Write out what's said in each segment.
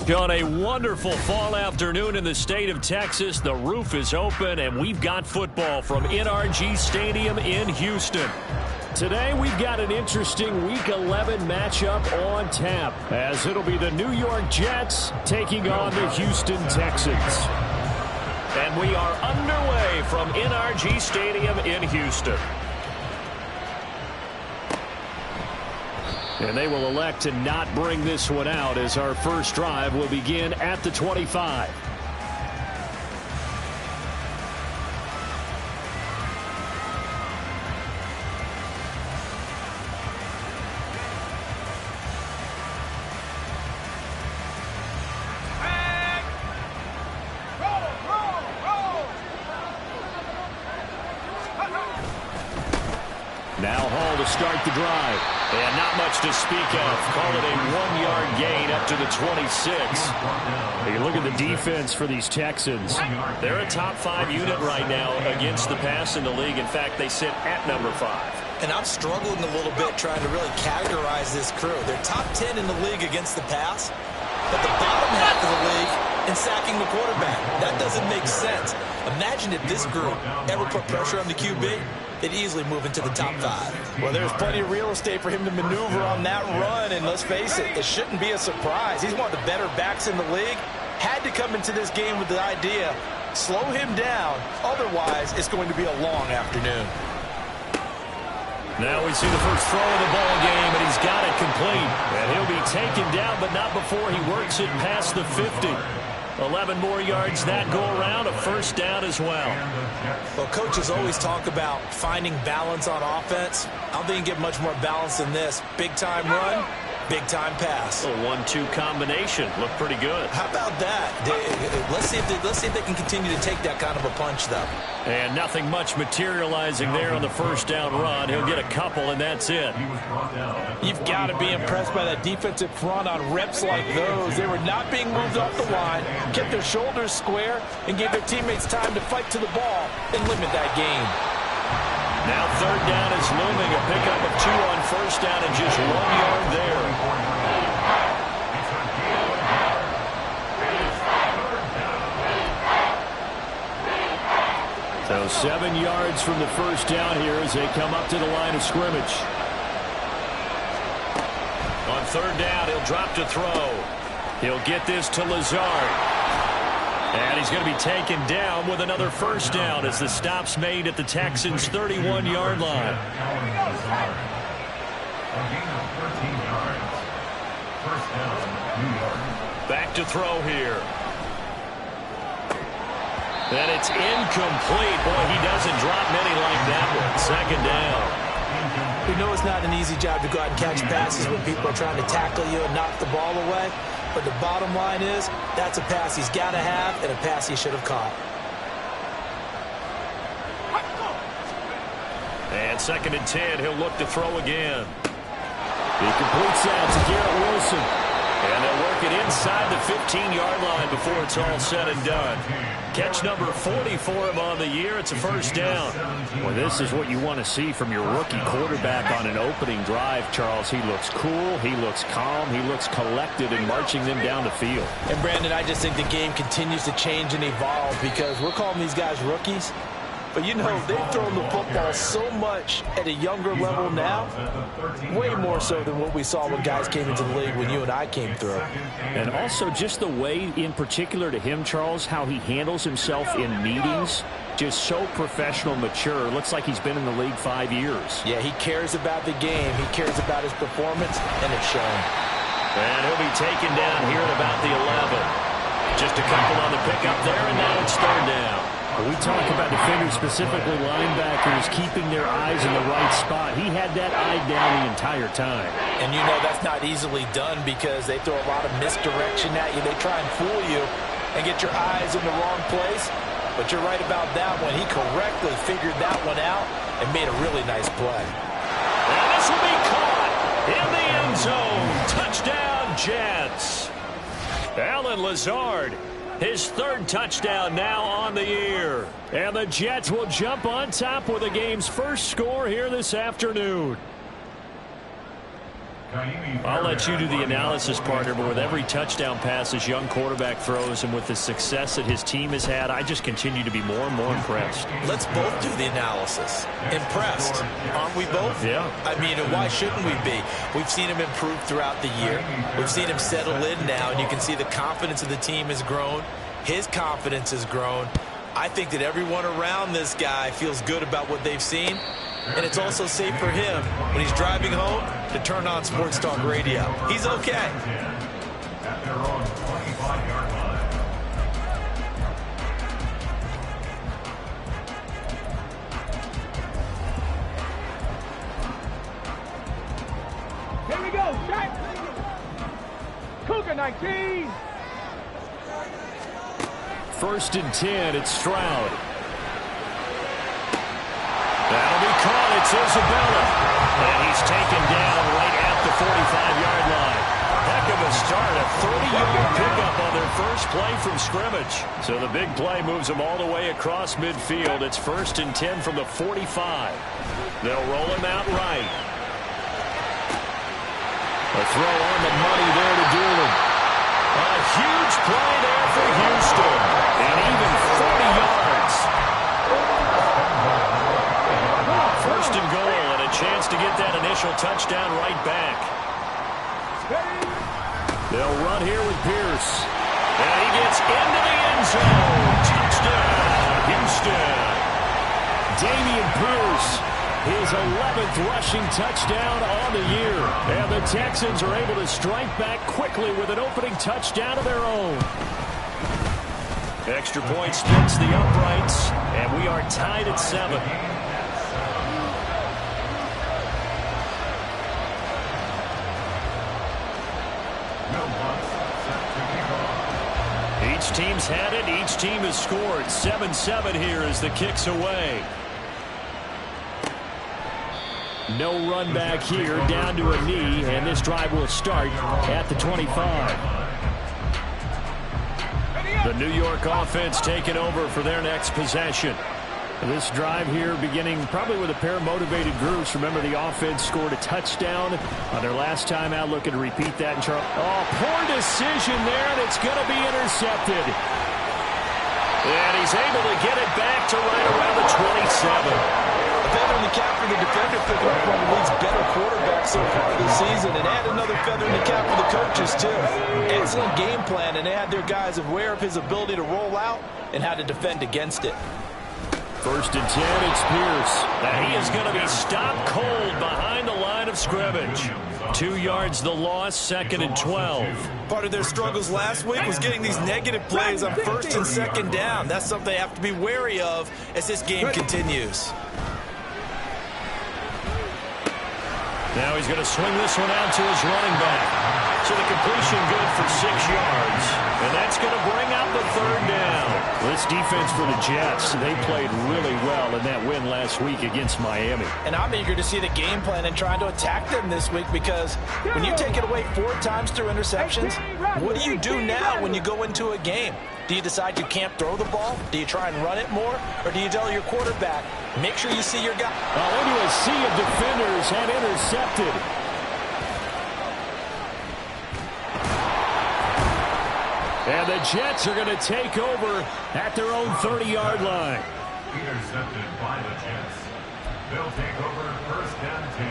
On a wonderful fall afternoon in the state of Texas, the roof is open, and we've got football from NRG Stadium in Houston. Today, we've got an interesting Week 11 matchup on tap, as it'll be the New York Jets taking on the Houston Texans. And we are underway from NRG Stadium in Houston. And they will elect to not bring this one out, as our first drive will begin at the 25. Now Hall to start the drive. And not much to speak of. Call it a 1-yard gain up to the 26. You look at the defense for these Texans. They're a top 5 unit right now against the pass in the league. In fact, they sit at number 5. And I'm struggling a little bit trying to really categorize this crew. They're top 10 in the league against the pass, but the bottom half of the league in sacking the quarterback. That doesn't make sense. Imagine if this group ever put pressure on the QB. They'd easily move into the top 5. Well, there's plenty of real estate for him to maneuver on that run, and let's face it, it shouldn't be a surprise. He's one of the better backs in the league. Had to come into this game with the idea, slow him down, otherwise it's going to be a long afternoon. Now we see the first throw of the ball game, and he's got it complete. And he'll be taken down, but not before he works it past the 50. 11 more yards that go around, a first down as well. Well, coaches always talk about finding balance on offense. I don't think you get much more balance than this. Big-time run, big-time pass. A 1-2 combination. Looked pretty good. How about that? Let's see if they can continue to take that kind of a punch, though. And nothing much materializing there on the first down run. He'll get a couple, and that's it. You've got to be impressed by that defensive front on reps like those. They were not being moved off the line, kept their shoulders square, and gave their teammates time to fight to the ball and limit that gain. Now third down is looming. A pickup of 2 on first down and just 1 yard there. So 7 yards from the first down here as they come up to the line of scrimmage. On third down, he'll drop to throw. He'll get this to Lazard. And he's going to be taken down with another first down as the stop's made at the Texans' 31-yard line. Back to throw here. And it's incomplete. Boy, he doesn't drop many like that one. Second down. We know it's not an easy job to go out and catch passes when people are trying to tackle you and knock the ball away. But the bottom line is, that's a pass he's got to have and a pass he should have caught. And 2nd and 10, he'll look to throw again. He completes that to Garrett Wilson. And they'll work it inside the 15-yard line before it's all said and done. Catch number 40 for him on the year. It's a first down. Well, this is what you want to see from your rookie quarterback on an opening drive, Charles. He looks cool. He looks calm. He looks collected in marching them down the field. And, Brandon, I just think the game continues to change and evolve because we're calling these guys rookies. But, you know, they've thrown the football so much at a younger level now, way more so than what we saw when guys came into the league when you and I came through. And also just the way, in particular to him, Charles, how he handles himself in meetings, just so professional, mature. Looks like he's been in the league 5 years. Yeah, he cares about the game. He cares about his performance, and it's shown. And he'll be taken down here at about the 11. Just a couple on the pickup there, and now it's third down. We talk about defenders, specifically linebackers, keeping their eyes in the right spot. He had that eye down the entire time. And you know that's not easily done because they throw a lot of misdirection at you. They try and fool you and get your eyes in the wrong place. But you're right about that one. He correctly figured that one out and made a really nice play. And this will be caught. In the end zone. Touchdown, Jets. Allen Lazard, his third touchdown now on the year. And the Jets will jump on top with the game's first score here this afternoon. I'll let you do the analysis, partner, but with every touchdown pass this young quarterback throws and with the success that his team has had, I just continue to be more and more impressed. Let's both do the analysis. Impressed. Aren't we both? Yeah. I mean, why shouldn't we be? We've seen him improve throughout the year. We've seen him settle in now, and you can see the confidence of the team has grown. His confidence has grown. I think that everyone around this guy feels good about what they've seen. And it's also safe for him when he's driving home to turn on Sports Talk Radio. He's okay. At their own 25-yard line. Here we go, shot. Cougar 19. 1st and 10, it's Stroud. That'll be caught. It's Isabella. And he's taken down right at the 45-yard line. Heck of a start. A 30-yard pickup on their first play from scrimmage. So the big play moves them all the way across midfield. It's 1st and 10 from the 45. They'll roll him out right. A throw on the money there to Doolin. A huge play there for Houston. And even 40 yards. 1st and goal, and a chance to get that initial touchdown right back. They'll run here with Pierce. And he gets into the end zone. Touchdown, Houston. Dameon Pierce, his 11th rushing touchdown on the year. And the Texans are able to strike back quickly with an opening touchdown of their own. Extra point splits the uprights, and we are tied at 7. Each team's had it. Each team has scored. 7-7 here as the kick's away. No run back here, down to a knee, and this drive will start at the 25. The New York offense taking over for their next possession. This drive here beginning probably with a pair of motivated groups. Remember, the offense scored a touchdown on their last time out. Looking to repeat that in Charles. Oh, poor decision there, and it's going to be intercepted. And he's able to get it back to right around the 27. A feather in the cap for the defender, picking up one of the league's better quarterbacks so far this season, and add another feather in the cap for the coaches, too. Excellent game plan, and they had their guys aware of his ability to roll out and how to defend against it. 1st and 10, it's Pierce. And he is going to be stopped cold behind the line of scrimmage. 2 yards the loss, 2nd and 12. Part of their struggles last week was getting these negative plays on 1st and 2nd down. That's something they have to be wary of as this game continues. Now he's going to swing this one out to his running back. So the completion good for 6 yards. And that's going to bring out the 3rd down. This defense for the Jets, they played really well in that win last week against Miami. And I'm eager to see the game plan and trying to attack them this week, because when you take it away 4 times through interceptions, what do you do now when you go into a game? Do you decide you can't throw the ball? Do you try and run it more? Or do you tell your quarterback, make sure you see your guy? Into a sea of defenders and intercepted. And the Jets are going to take over at their own 30-yard line. Intercepted by the Jets. They'll take over 1st and 10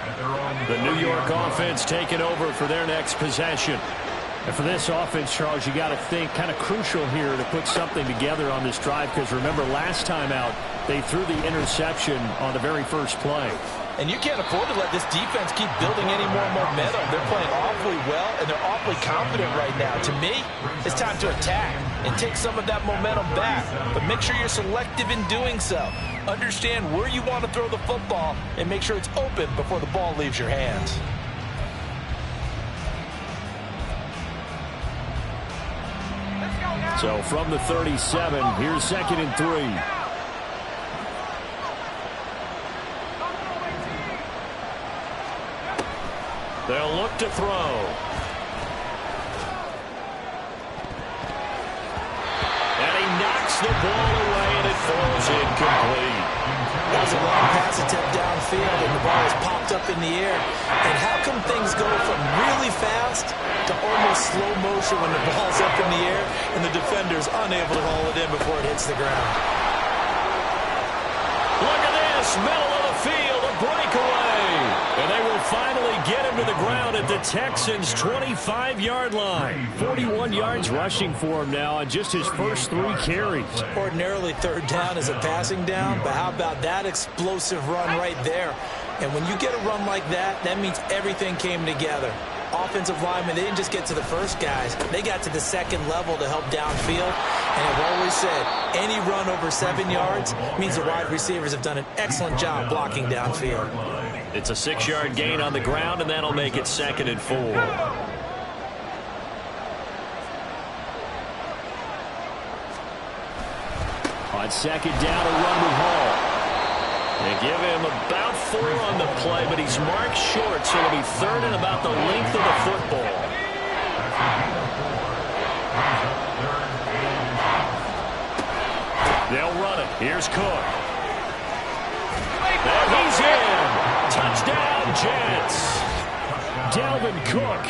at their own. The New York offense taking over for their next possession. And for this offense, Charles, you got to think kind of crucial here to put something together on this drive, because remember last time out they threw the interception on the very first play. And you can't afford to let this defense keep building any more momentum. They're playing awfully well, and they're awfully confident right now. To me, it's time to attack and take some of that momentum back. But make sure you're selective in doing so. Understand where you want to throw the football and make sure it's open before the ball leaves your hands. So from the 37, here's 2nd and 3. They'll look to throw. And he knocks the ball away, and it falls incomplete. That was a long pass attempt downfield, and the ball was popped up in the air. And how come things go from really fast to almost slow motion when the ball's up in the air and the defender's unable to haul it in before it hits the ground? Look at this, middle of the field, a breakaway. And they will finally get him to the ground at the Texans' 25-yard line. 41 yards rushing for him now on just his first 3 carries. Ordinarily, third down is a passing down, but how about that explosive run right there? And when you get a run like that, that means everything came together. Offensive linemen, they didn't just get to the first guys. They got to the second level to help downfield. And I've always said, any run over 7 yards means the wide receivers have done an excellent job blocking downfield. It's a 6-yard gain on the ground, and that'll make it 2nd and 4. On second down, a run with Hall. They give him about 4 on the play, but he's marked short, so it'll be 3rd and about the length of the football. They'll run it. Here's Cook. And he's in. Touchdown, Jets. Dalvin Cook,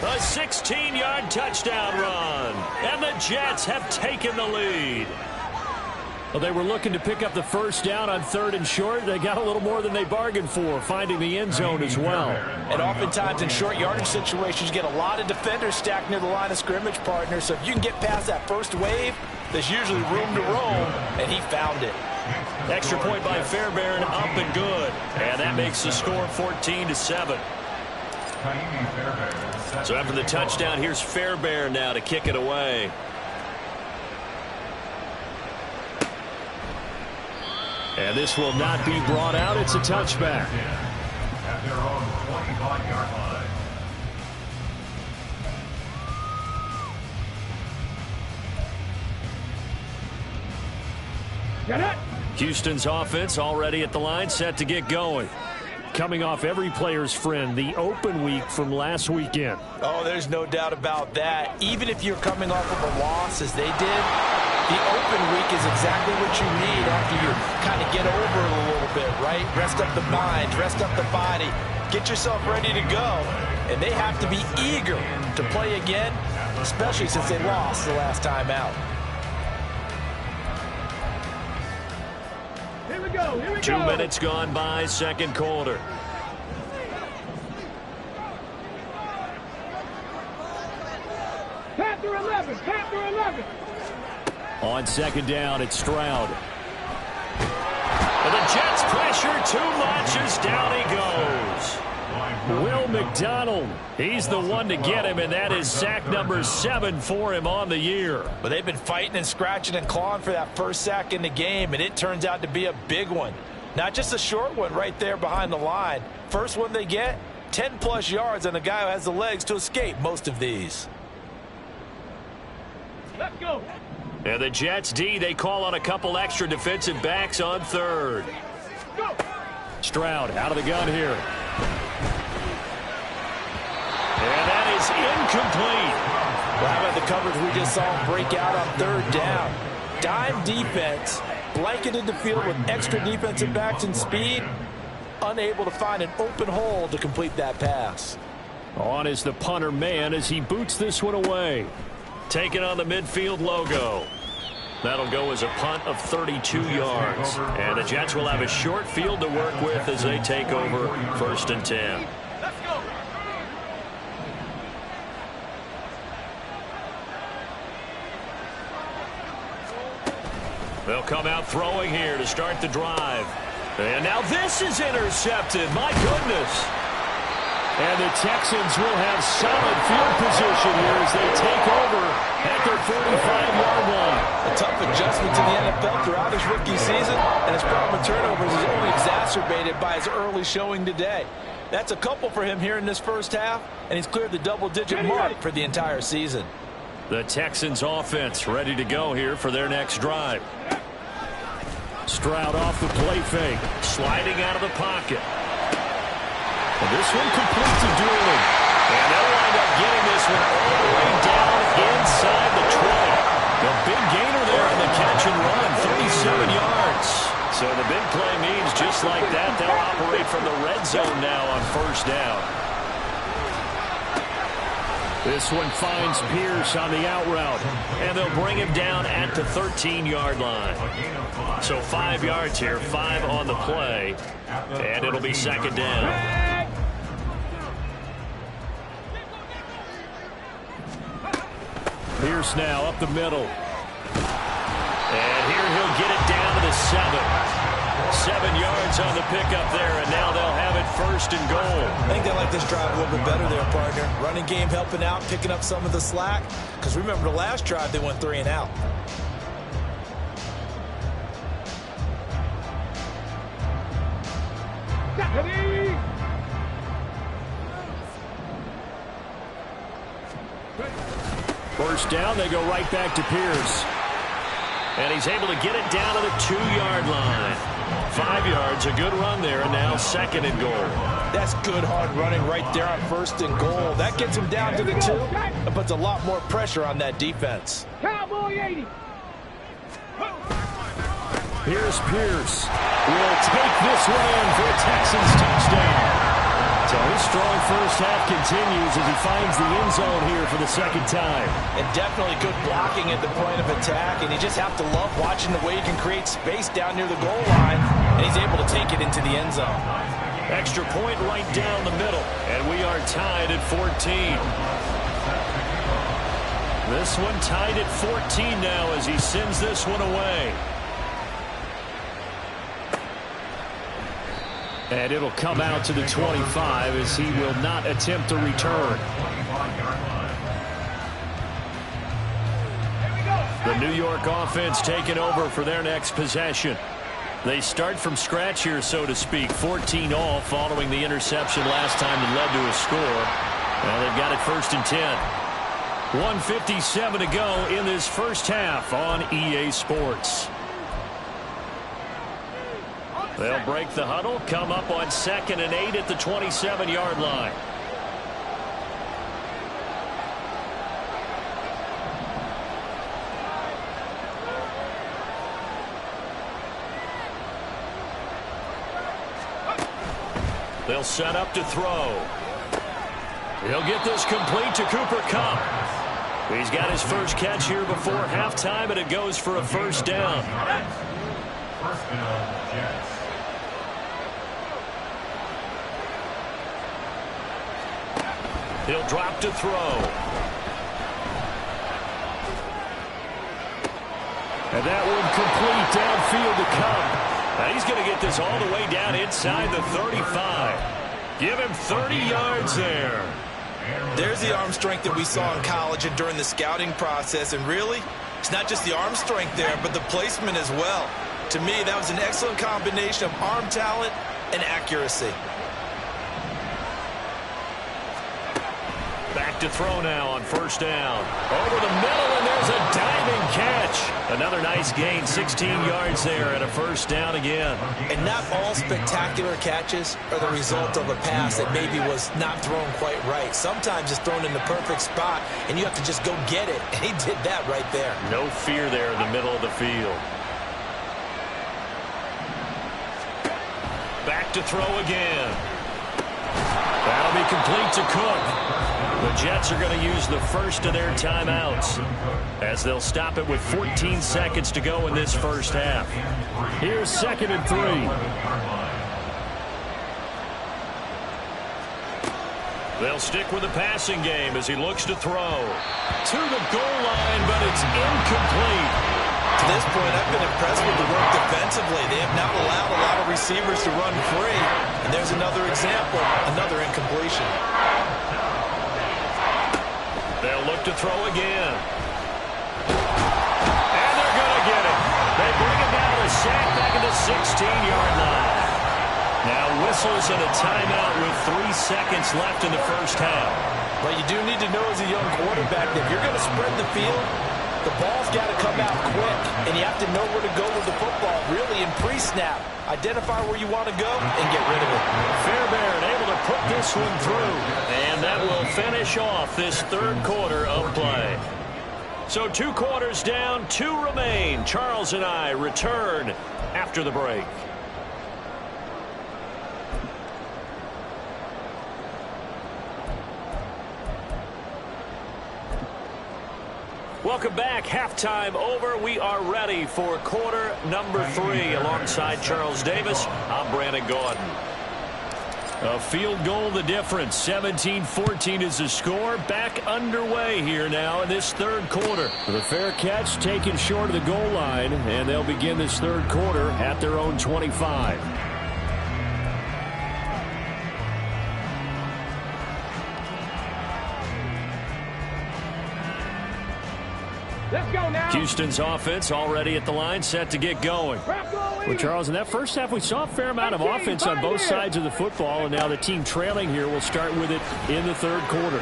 a 16-yard touchdown run. And the Jets have taken the lead. Well, they were looking to pick up the first down on 3rd and short. They got a little more than they bargained for, finding the end zone as well. And oftentimes in short yardage situations, you get a lot of defenders stacked near the line of scrimmage, partner. So if you can get past that first wave, there's usually room to roam, and he found it. Extra point by Fairbairn, up and good. And that makes the score 14-7. So after the touchdown, here's Fairbairn now to kick it away. And this will not be brought out. It's a touchback. At their own 25-yard line. Get it! Houston's offense already at the line, set to get going. Coming off every player's friend, the open week from last weekend. Oh, there's no doubt about that. Even if you're coming off of a loss, as they did, the open week is exactly what you need after you kind of get over it a little bit, right? Rest up the mind, rest up the body, get yourself ready to go. And they have to be eager to play again, especially since they lost the last time out. Here we go, here we go. 2 minutes gone by, second quarter. Panther 11, Panther 11. On second down, it's Stroud. And the Jets pressure too much as down he goes. Will McDonald, he's the one to get him, and that is sack number 7 for him on the year. But they've been fighting and scratching and clawing for that first sack in the game, and it turns out to be a big one. Not just a short one right there behind the line. First one they get, 10-plus yards on a guy who has the legs to escape most of these. Let's go. And the Jets D, they call on a couple extra defensive backs on 3rd. Go. Stroud out of the gun here. And that is incomplete. Well, how about the coverage we just saw him break out on 3rd down? Dime defense, blanketed the field with extra defensive backs and speed, unable to find an open hole to complete that pass. On is the punter man as he boots this one away. Taking on the midfield logo. That'll go as a punt of 32 yards. And the Jets will have a short field to work with as they take over 1st and 10. Let's go. They'll come out throwing here to start the drive. And now this is intercepted. My goodness. And the Texans will have solid field position here as they take over at their 45-yard line. A tough adjustment to the NFL throughout his rookie season, and his problem with turnovers is only exacerbated by his early showing today. That's a couple for him here in this first half, and he's cleared the double-digit mark for the entire season. The Texans offense ready to go here for their next drive. Stroud off the play fake, sliding out of the pocket. And this one complete to Dooley. And they'll wind up getting this one all the way down inside the 20. The big gainer there on the catch and run, 37 yards. So the big play means just like that, they'll operate from the red zone now on first down. This one finds Pierce on the out route, and they'll bring him down at the 13-yard line. So 5 yards here, 5 on the play, and it'll be second down. Pierce now up the middle. And here he'll get it down to the 7. 7 yards on the pickup there, and now they'll have it first and goal. I think they like this drive a little bit better there, partner. Running game helping out, picking up some of the slack. Because remember the last drive, they went 3 and out. First down, they go right back to Pierce. And he's able to get it down to the 2-yard line. 5 yards, a good run there, and now second and goal. That's good hard running right there on first and goal. That gets him down to the 2. It puts a lot more pressure on that defense. Cowboy 80. Here's Pierce. Will take this one in for a Texans touchdown. So his strong first half continues as he finds the end zone here for the second time. And definitely good blocking at the point of attack, and you just have to love watching the way he can create space down near the goal line, and he's able to take it into the end zone. Extra point right down the middle, and we are tied at 14. This one tied at 14 now as he sends this one away. And it'll come out to the 25 as he will not attempt to return. The New York offense taking over for their next possession. They start from scratch here, so to speak. 14 all following the interception last time that led to a score. Well, they've got it first and 10. 1:57 to go in this first half on EA Sports. They'll break the huddle, come up on 2nd and 8 at the 27-yard line. They'll set up to throw. He'll get this complete to Cooper Kupp. He's got his first catch here before halftime, and it goes for a first down. First down, Jets. He'll drop to throw. And that one complete downfield to Kupp. Now he's going to get this all the way down inside the 35. Give him 30 yards there. There's the arm strength that we saw in college and during the scouting process. And really, it's not just the arm strength there, but the placement as well. To me, that was an excellent combination of arm talent and accuracy. Back to throw now on first down. Over the middle, and there's a diving catch. Another nice gain, 16 yards there, and a first down again. And not all spectacular catches are the result of a pass that maybe was not thrown quite right. Sometimes it's thrown in the perfect spot, and you have to just go get it. And he did that right there. No fear there in the middle of the field. Back to throw again. That'll be complete to Cook. The Jets are going to use the first of their timeouts as they'll stop it with 14 seconds to go in this first half. Here's 2nd and 3. They'll stick with the passing game as he looks to throw. To the goal line, but it's incomplete. To this point, I've been impressed with the work defensively. They have not allowed a lot of receivers to run free. And there's another example, another incompletion. They'll look to throw again. And they're going to get it. They bring it down to a sack back at the 16-yard line. Now whistles and a timeout with 3 seconds left in the first half. But you do need to know as a young quarterback that if you're going to spread the field, The ball's got to come out quick, and you have to know where to go with the football, really, in pre-snap. Identify where you want to go and get rid of it. Fairbairn able to put this one through. And that will finish off this third quarter of play. So 2 quarters down, 2 remain. Charles and I return after the break. Welcome back. Halftime over. We are ready for quarter number 3. Alongside Charles Davis, I'm Brandon Gordon. A field goal the difference. 17-14 is the score. Back underway here now in this third quarter. The fair catch taken short of the goal line, and they'll begin this third quarter at their own 25. Let's go now. Houston's offense already at the line, set to get going. Well, Charles, in that first half, we saw a fair amount of offense on both sides of the football, and now the team trailing here will start with it in the third quarter.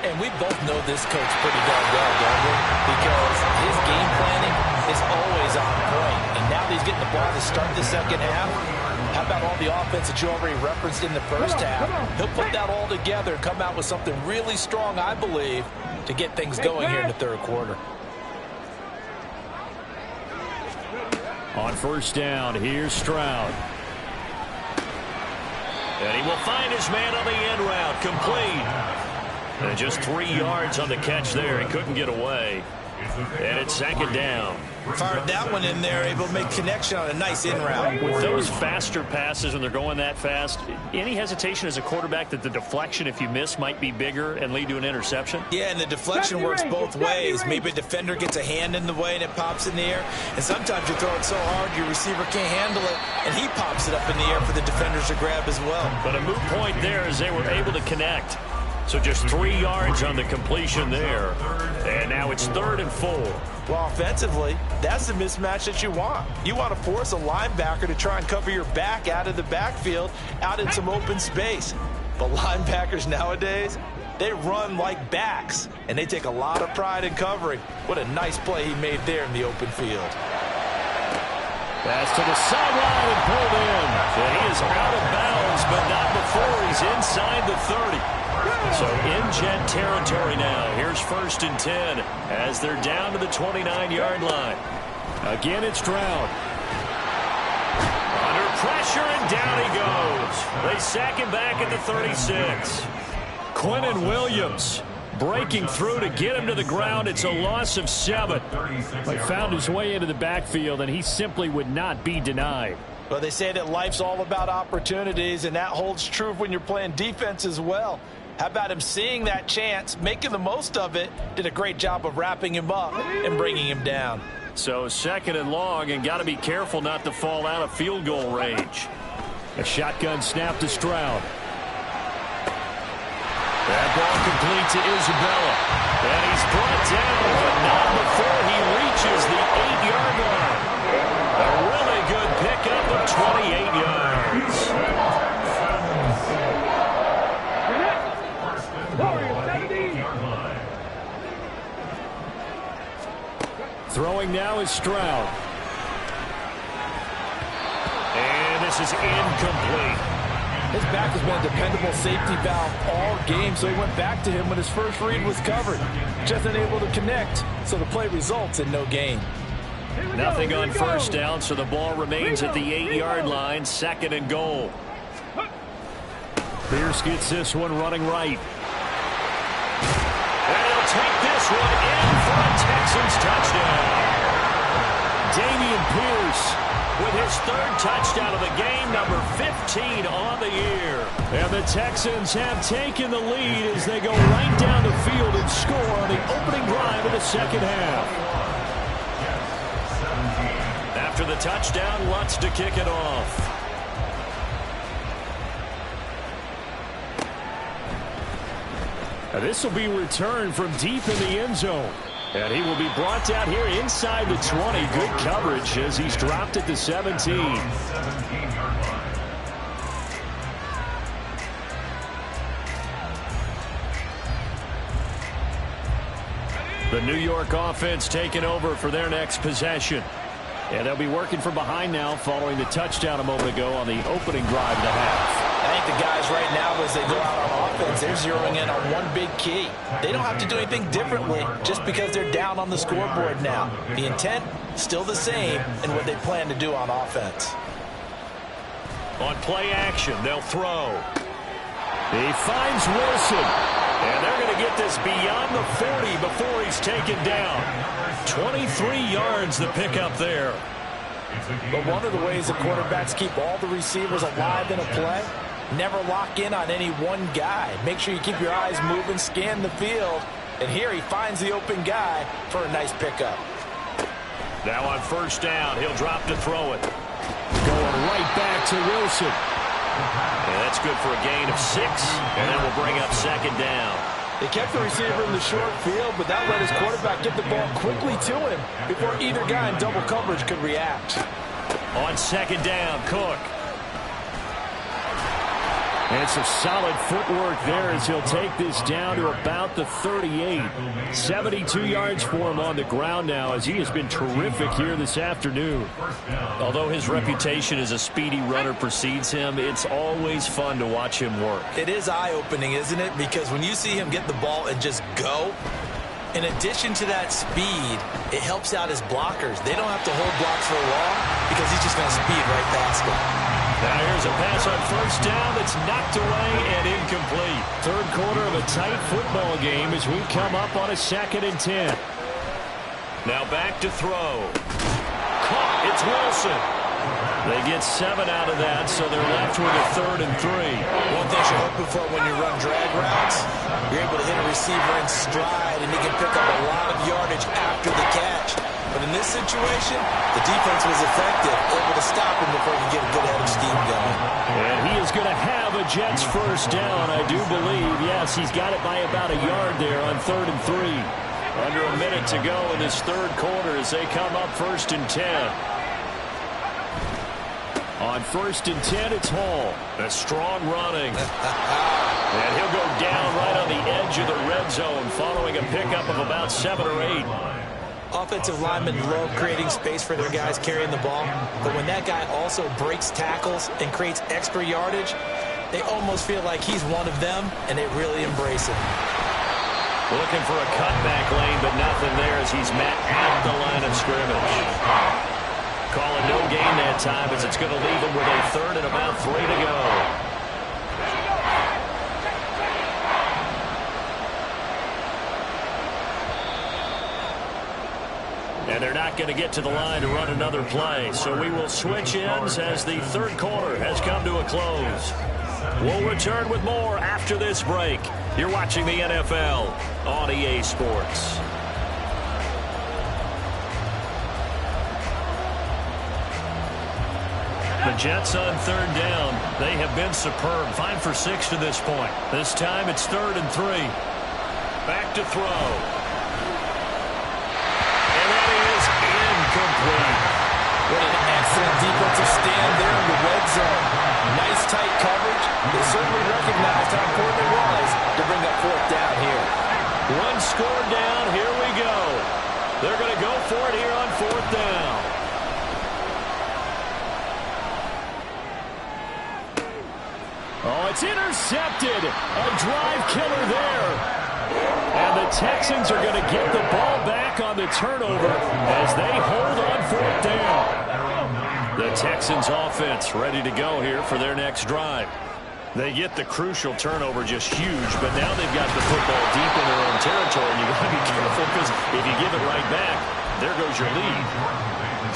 And we both know this coach pretty darn well, don't we? Because his game planning is always on point. And now that he's getting the ball to start the second half, how about all the offense that you already referenced in the first half? He'll put that all together and come out with something really strong, I believe, to get things going here in the third quarter. On first down, here's Stroud. And he will find his man on the end route, complete. And just 3 yards on the catch there. He couldn't get away. And it's second down. Fired that one in there, able to make connection on a nice in route. With those faster passes when they're going that fast, any hesitation as a quarterback that the deflection, if you miss, might be bigger and lead to an interception? Yeah, and the deflection works both ways. Maybe a defender gets a hand in the way and it pops in the air. And sometimes you throw it so hard your receiver can't handle it, and he pops it up in the air for the defenders to grab as well. But a moot point there as they were able to connect. So just 3 yards on the completion there. And now it's 3rd and 4. Well, offensively, that's the mismatch that you want. You want to force a linebacker to try and cover your back out of the backfield, out in some open space. But linebackers nowadays, they run like backs, and they take a lot of pride in covering. What a nice play he made there in the open field. Pass to the sideline and pulled in. And he is out of bounds, but not before he's inside the 30. So in Jet territory now. Here's 1st and 10 as they're down to the 29-yard line. Again, it's Stroud. Under pressure, and down he goes. They sack him back at the 36. Quentin Williams breaking through to get him to the ground. It's a loss of 7. He found his way into the backfield, and he simply would not be denied. Well, they say that life's all about opportunities, and that holds true when you're playing defense as well. How about him seeing that chance, making the most of it, did a great job of wrapping him up and bringing him down. So 2nd and long, and got to be careful not to fall out of field goal range. A shotgun snap to Stroud. That ball complete to Isabella. And he's brought down, but not before he reaches the 8-yard line. A really good pickup of 28 yards. Throwing now is Stroud. And this is incomplete. His back has been a dependable safety valve all game, so he went back to him when his first read was covered. Just unable to connect, so the play results in no gain. Nothing on first down, so the ball remains at the 8-yard line, 2nd and goal. Pierce gets this one running right. And he'll take this one in for a Texans touchdown. Dameon Pierce with his 3rd touchdown of the game, number 15 on the year. And the Texans have taken the lead as they go right down the field and score on the opening drive of the second half. After the touchdown, Lutz to kick it off. This will be returned from deep in the end zone. And he will be brought down here inside the 20. Good coverage as he's dropped at the 17. The New York offense taking over for their next possession. And they'll be working from behind now following the touchdown a moment ago on the opening drive of the half. I think the guys right now, as they go out on offense, they're zeroing in on one big key. They don't have to do anything differently just because they're down on the scoreboard now. The intent, still the same in what they plan to do on offense. On play action, they'll throw. He finds Wilson. And they're going to get this beyond the 40 before he's taken down. 23 yards the pickup there. But one of the ways the quarterbacks keep all the receivers alive in a play, never lock in on any one guy. Make sure you keep your eyes moving, scan the field. And here he finds the open guy for a nice pickup. Now on first down, he'll drop to throw it. Going right back to Wilson. And that's good for a gain of 6, and then we'll bring up second down. They kept the receiver in the short field, but that let his quarterback get the ball quickly to him before either guy in double coverage could react. On second down, Cook. And some solid footwork there as he'll take this down to about the 38. 72 yards for him on the ground now as he has been terrific here this afternoon. Although his reputation as a speedy runner precedes him, it's always fun to watch him work. It is eye-opening, isn't it? Because when you see him get the ball and just go, in addition to that speed, it helps out his blockers. They don't have to hold blocks for long because he's just going to speed right past them. Now here's a pass on first down that's knocked away and incomplete. Third quarter of a tight football game as we come up on a 2nd and 10. Now back to throw. Caught. It's Wilson. They get 7 out of that, so they're left with a 3rd and 3. One thing you're hoping for when you run drag routes, you're able to hit a receiver in stride, and he can pick up a lot of yardage after the catch. But in this situation, the defense was effective, able to stop him before he could get a good head of steam going. And he is going to have a Jets first down, I do believe. Yes, he's got it by about a yard there on 3rd and 3. Under a minute to go in this third quarter as they come up 1st and 10. On 1st and 10, it's Hall. A strong running. And he'll go down right on the edge of the red zone following a pickup of about 7 or 8. Offensive linemen love creating space for their guys carrying the ball, but when that guy also breaks tackles and creates extra yardage, they almost feel like he's one of them, and they really embrace it. Looking for a cutback lane, but nothing there as he's met at the line of scrimmage. Calling no gain that time as it's going to leave him with a 3rd and about 3 to go. And they're not going to get to the line to run another play. So we will switch ends as the third quarter has come to a close. We'll return with more after this break. You're watching the NFL on EA Sports. The Jets on 3rd down. They have been superb. 5 for 6 to this point. This time it's 3rd and 3. Back to throw. Complete. What an excellent defensive stand there in the red zone. Nice tight coverage. They certainly recognized how important it was to bring up 4th down here. 1 score down. Here we go. They're going to go for it here on 4th down. Oh, it's intercepted. A drive killer there. And the Texans are going to get the ball back on the turnover as they hold on 4th down. The Texans offense ready to go here for their next drive. They get the crucial turnover, just huge, but now they've got the football deep in their own territory, and you've got to be careful because if you give it right back, there goes your lead.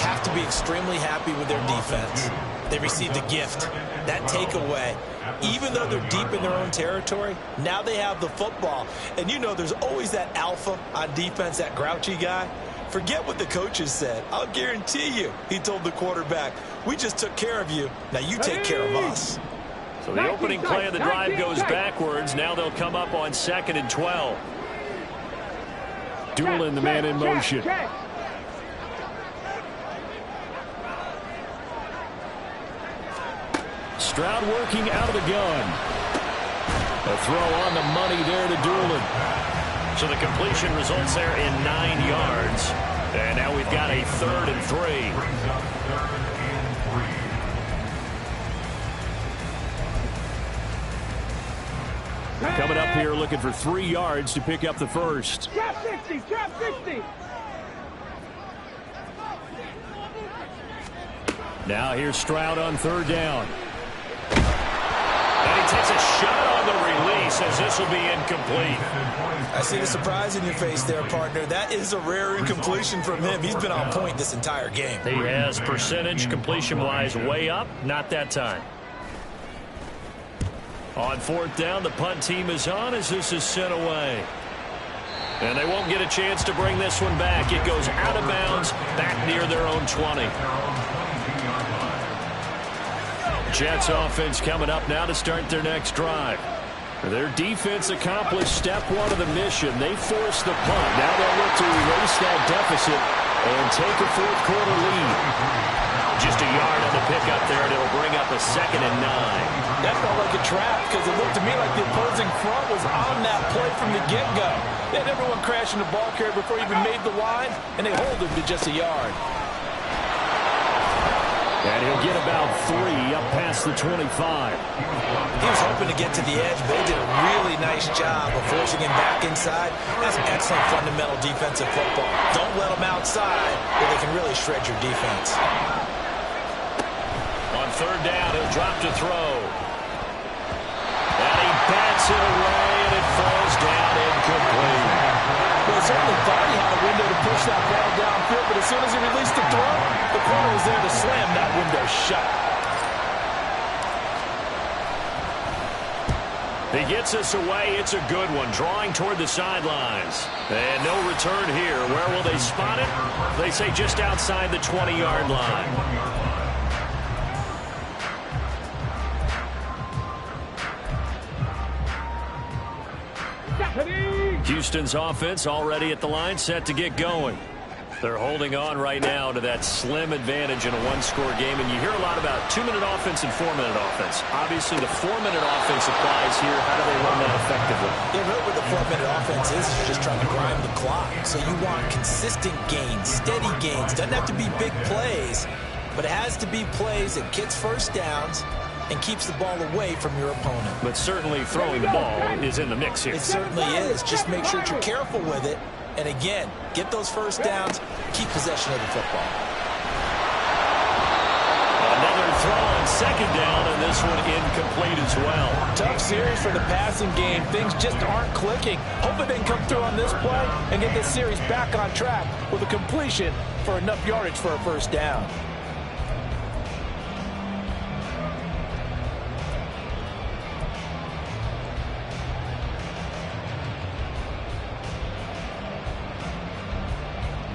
Have to be extremely happy with their defense. They received a gift. That takeaway, even though they're deep in their own territory, now they have the football. And you know there's always that alpha on defense, that grouchy guy. Forget what the coaches said. I'll guarantee you, he told the quarterback, we just took care of you. Now you take care of us. So the opening play of the drive goes backwards. Now they'll come up on 2nd and 12. Dueling the man in motion. Stroud working out of the gun. A throw on the money there to Doolin. So the completion results there in 9 yards. And now we've got a 3rd and 3. Brings up 3rd and 3. Coming up here looking for 3 yards to pick up the first. Trap 60, trap 60. Now here's Stroud on 3rd down. And he takes a shot on the release as this will be incomplete. I see the surprise in your face there, partner. That is a rare incompletion from him. He's been on point this entire game. He has percentage completion-wise way up. Not that time. On 4th down, the punt team is on as this is sent away. And they won't get a chance to bring this one back. It goes out of bounds, back near their own 20. Jets offense coming up now to start their next drive. Their defense accomplished step 1 of the mission. They forced the punt. Now they'll look to erase that deficit and take a 4th quarter lead. Just a yard on the pickup there, and it'll bring up a 2nd and 9. That felt like a trap because it looked to me like the opposing front was on that play from the get-go. They had everyone crashing the ball carrier before he even made the line, and they hold him to just a yard. And he'll get about 3 up past the 25. He was hoping to get to the edge, but they did a really nice job of forcing him back inside. That's excellent fundamental defensive football. Don't let them outside where they can really shred your defense. On 3rd down, he'll drop to throw. And he bats it away, and it falls down incomplete. Well, he certainly thought he had a window to push that ball downfield, but as soon as he released the throw, the corner was there to slam that window shut. He gets us away. It's a good one. Drawing toward the sidelines. And no return here. Where will they spot it? They say just outside the 20-yard line. Houston's offense already at the line, set to get going. They're holding on right now to that slim advantage in a 1-score game, and you hear a lot about 2-minute offense and 4-minute offense. Obviously, the 4-minute offense applies here. How do they run that effectively? Yeah, really what the 4-minute offense is just trying to grind the clock. So you want consistent gains, steady gains. Doesn't have to be big plays, but it has to be plays that gets first downs and keeps the ball away from your opponent. But certainly throwing the ball is in the mix here. It certainly is. Just make sure that you're careful with it. And again, get those first downs, keep possession of the football. Another throw on 2nd down, and this one incomplete as well. Tough series for the passing game. Things just aren't clicking. Hoping they can come through on this play and get this series back on track with a completion for enough yardage for a first down.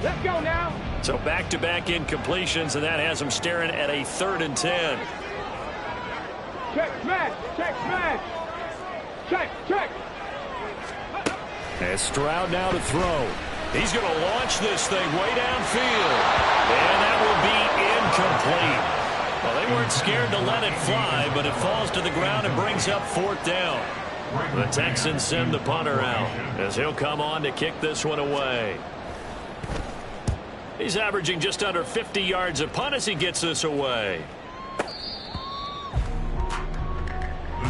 Let's go now. So back-to-back incompletions, and that has them staring at a 3rd and 10. Check, smash, check, smash. Check, check. As Stroud now to throw. He's going to launch this thing way downfield. And that will be incomplete. Well, they weren't scared to let it fly, but it falls to the ground and brings up 4th down. The Texans send the punter out as he'll come on to kick this one away. He's averaging just under 50 yards a punt as he gets this away. The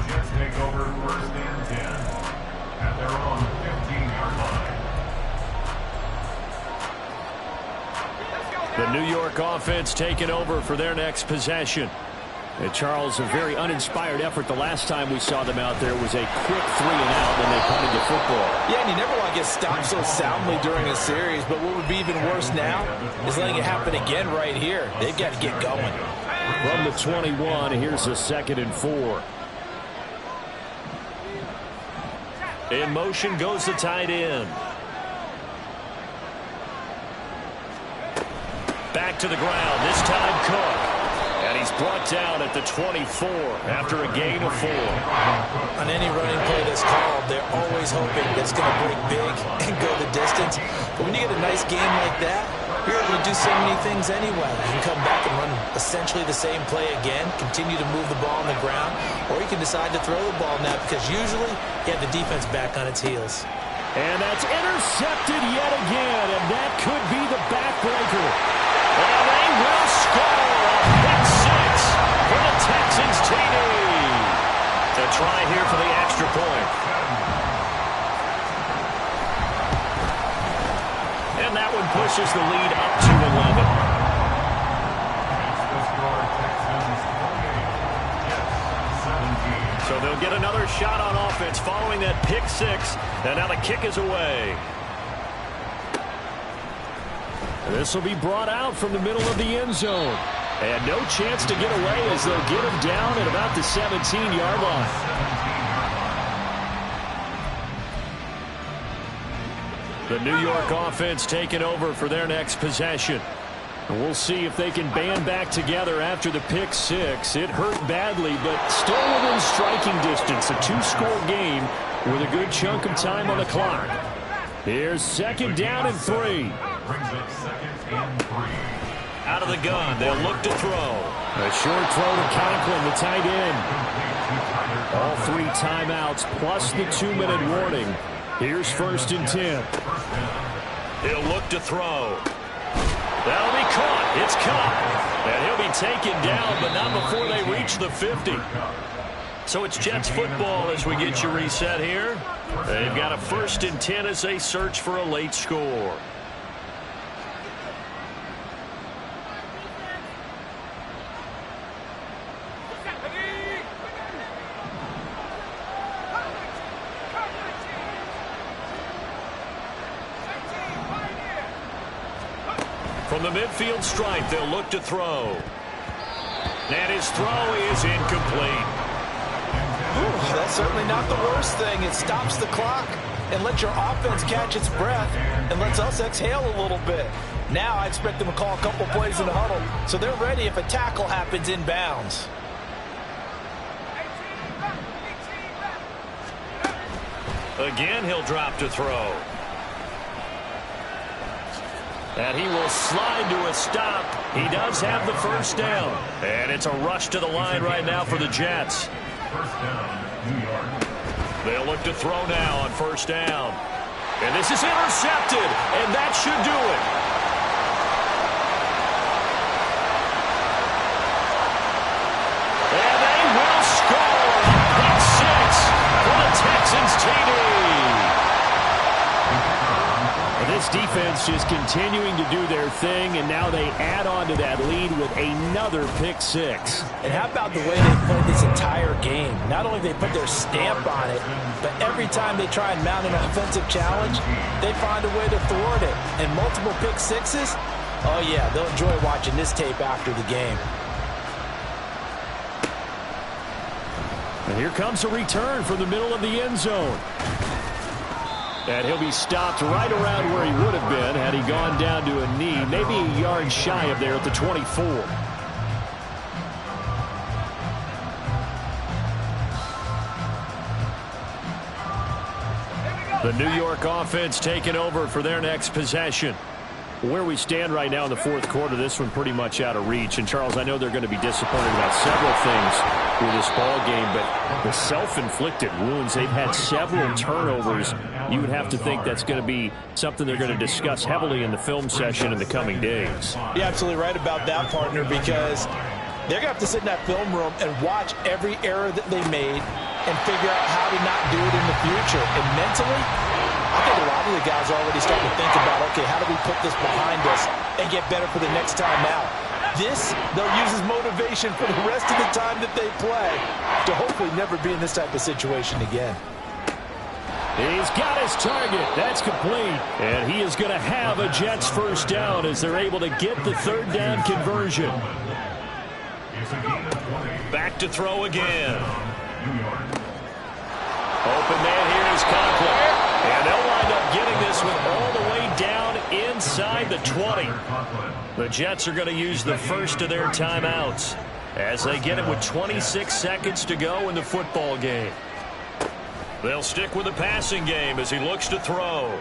Jets take over 1st and 10 at their own 15-yard line. The New York offense taking over for their next possession. And Charles, a very uninspired effort the last time we saw them out there was a quick 3-and-out when they punted the football. Yeah, and you never want to get stopped so soundly during a series, but what would be even worse now is letting it happen again right here. They've got to get going. From the 21, here's a 2nd and 4. In motion goes the tight end. Back to the ground, this time Cook. And he's brought down at the 24 after a gain of 4. On any running play that's called, they're always hoping that it's going to break big and go the distance. But when you get a nice game like that, you're able to do so many things anyway. You can come back and run essentially the same play again, continue to move the ball on the ground, or you can decide to throw the ball now because usually you have the defense back on its heels. And that's intercepted yet again, and that could be the backbreaker. And they will score a pick six for the Texans TD. To try here for the extra point. And that one pushes the lead up to 11. So they'll get another shot on offense following that pick six. And now the kick is away. This will be brought out from the middle of the end zone. And no chance to get away as they'll get him down at about the 17-yard line. The New York offense taking over for their next possession. And we'll see if they can band back together after the pick six. It hurt badly, but still within striking distance. A two-score game with a good chunk of time on the clock. Here's second down and 3. Brings up second and 3. Out of the gun, they'll look to throw. A short throw to Conklin, the tight end. All 3 timeouts plus the 2-minute warning. Here's first and 10. He'll look to throw. That'll be caught. It's caught. And he'll be taken down, but not before they reach the 50. So it's Jets football as we get you reset here. They've got a first and 10 as they search for a late score. From the midfield stripe, they'll look to throw. And his throw is incomplete. Ooh, that's certainly not the worst thing. It stops the clock and lets your offense catch its breath and lets us exhale a little bit. Now I expect them to call a couple plays in the huddle so they're ready if a tackle happens in bounds. Again, he'll drop to throw. And he will slide to a stop. He does have the first down. And it's a rush to the line right now for the Jets. First down, New York. They'll look to throw now on first down. And this is intercepted. And that should do it. And they will score pick six for the Texans TD. This defense just continuing to do their thing, and now they add on to that lead with another pick six. And how about the way they played this entire game? Not only they put their stamp on it, but every time they try and mount an offensive challenge, they find a way to thwart it. And multiple pick sixes, oh yeah, they'll enjoy watching this tape after the game. And here comes a return from the middle of the end zone. And he'll be stopped right around where he would have been had he gone down to a knee, maybe a yard shy of there at the 24. The New York offense taking over for their next possession. Where we stand right now in the fourth quarter, this one pretty much out of reach. And, Charles, I know they're going to be disappointed about several things with this ball game, but the self-inflicted wounds, they've had several turnovers. You would have to think that's going to be something they're going to discuss heavily in the film session in the coming days. You're absolutely right about that, partner, because they're going to have to sit in that film room and watch every error that they made and figure out how to not do it in the future. And mentally, I think a lot of the guys are already starting to think about, okay, how do we put this behind us and get better for the next time out? This, they'll use as motivation for the rest of the time that they play to hopefully never be in this type of situation again. He's got his target. That's complete. And he is going to have a Jets first down as they're able to get the third down conversion. Back to throw again. Open man here is Conklin. And they'll wind up getting this one all the way down inside the 20. The Jets are going to use the first of their timeouts as they get it with 26 seconds to go in the football game. They'll stick with the passing game as he looks to throw.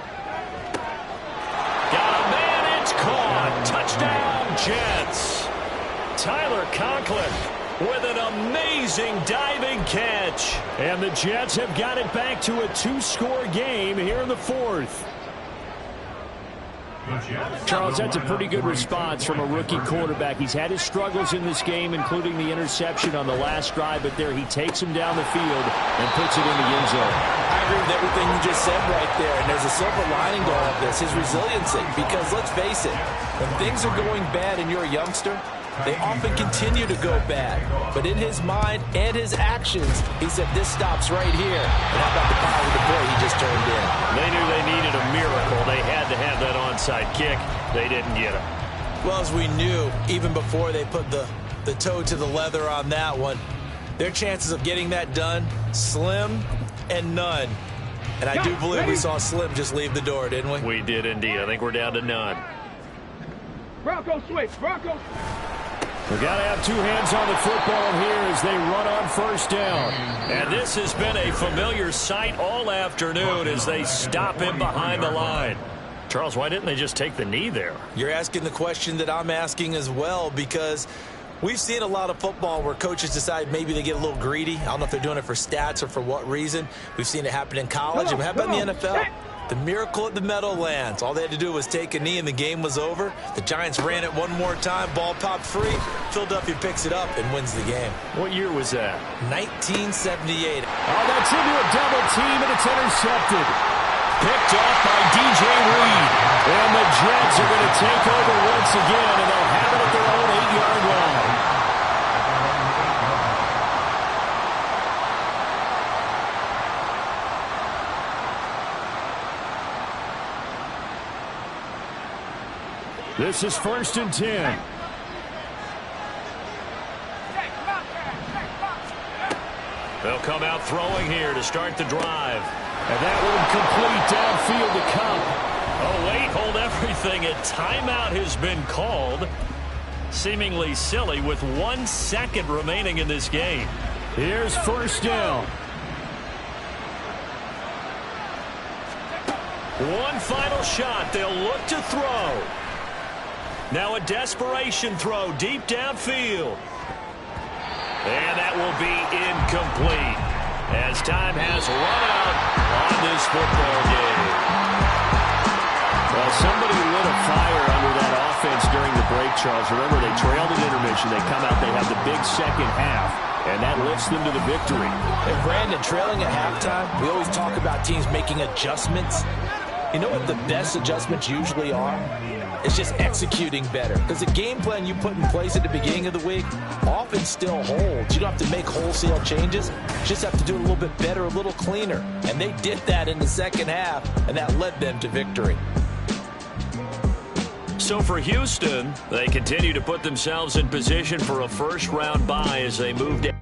Got a man, it's caught. Touchdown, Jets. Tyler Conklin with an amazing diving catch. And the Jets have got it back to a 2-score game here in the fourth. Charles, that's a pretty good response from a rookie quarterback. He's had his struggles in this game, including the interception on the last drive, but there he takes him down the field and puts it in the end zone. I agree with everything you just said right there, and there's a silver lining to all of this, his resiliency, because let's face it, when things are going bad and you're a youngster, they often continue to go bad. But in his mind and his actions, he said, this stops right here. And how about the power of the play he just turned in? They knew they needed a miracle. They had to have that onside kick. They didn't get it. Well, as we knew, even before they put the toe to the leather on that one, their chances of getting that done, slim and none. And I do believe we saw Slim just leave the door, didn't we? We did indeed. I think we're down to none. Bronco switch. Bronco. We've got to have two hands on the football here as they run on first down. And this has been a familiar sight all afternoon as they stop him behind the line. Charles, why didn't they just take the knee there? You're asking the question that I'm asking as well, because we've seen a lot of football where coaches decide maybe they get a little greedy. I don't know if they're doing it for stats or for what reason. We've seen it happen in college. And how about in the NFL? The miracle at the Meadowlands. All they had to do was take a knee and the game was over. The Giants ran it one more time. Ball popped free. Philadelphia picks it up and wins the game. What year was that? 1978. Oh, that's into a double team, and it's intercepted. Picked off by DJ Reed. And the Jets are going to take over once again, and they'll have it at their own 8-yard line. This is 1st and 10. They'll come out throwing here to start the drive. And that one complete downfield to Cup. Oh, wait, hold everything. A timeout has been called. Seemingly silly with 1 second remaining in this game. Here's 1st down. One final shot. They'll look to throw. Now a desperation throw deep downfield. And that will be incomplete as time has run out on this football game. Well, somebody lit a fire under that offense during the break, Charles. Remember, they trailed at intermission. They come out, they have the big second half, and that lifts them to the victory. And Brandon, trailing at halftime, we always talk about teams making adjustments. You know what the best adjustments usually are? It's just executing better. Because the game plan you put in place at the beginning of the week often still holds. You don't have to make wholesale changes. You just have to do it a little bit better, a little cleaner. And they did that in the second half, and that led them to victory. So for Houston, they continue to put themselves in position for a first-round bye as they move down.